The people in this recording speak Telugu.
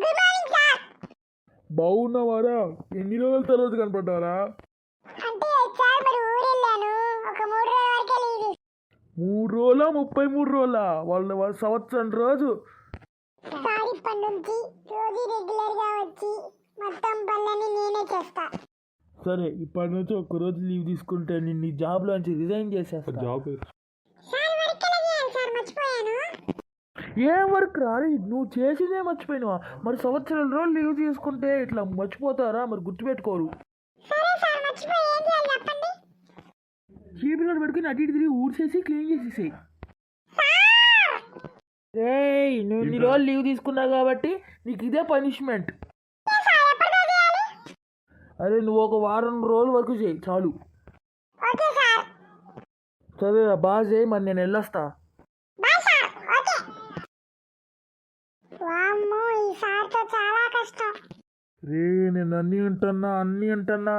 Good morning sir. బాగున్నావారా? ఎన్ని రోజుల తర్వాత కనపడ్డారా? అంటే సార్ మరి ఊరు వెళ్ళాను, ఒక 3 రోజుల వరకే లీవ్. 3 రోజులా 33 రోజులా? వాళ్ళ సంవత్సరం రోజు. సార్ ఇప్పటి నుంచి రోజు రెగ్యులర్ గా వచ్చి మొత్తం పనులన్నీ నేనే చేస్తా. సరే, ఇప్పటి నుంచి ఒక్కరోజు లీవ్ తీసుకుంటే నిన్ను జాబ్లోంచి రిజైన్ చేసేస్తా. సార్ వర్క్ ఎలా చేయాలి సార్? మర్చిపోయాను. ఏం వర్క్ రాలి? నువ్వు చేసిందే మర్చిపోయినావా? మరి సంవత్సరం రోజులు లీవ్ తీసుకుంటే ఇట్లా మర్చిపోతారా? మరి గుర్తుపెట్టుకోరు. సరే సార్, మర్చిపోయి ఏం చేయాలి చెప్పండి. చీపిలో పెట్టుకుని అటు ఇటు తిరిగి ఊడ్చేసి క్లీన్ చేసేసాయి. సార్ ఏయ్, నువ్వు ఇన్ని రోజులు లీవ్ తీసుకున్నావు కాబట్టి నీకు ఇదే పనిష్మెంట్. సార్ ఎప్పటిదో చేయాలి? అరే, నువ్వు ఒక వారం రోజుల వరకు చేయి చాలు. Okay sir. సరేరా, బాగా చేయి, మరి నేను వెళ్ళొస్తా. Bye sir. ఓకే. వామ్మో, ఈ సార్తో చాలా కష్టం. రే, నేను అన్నీ అంటున్నా.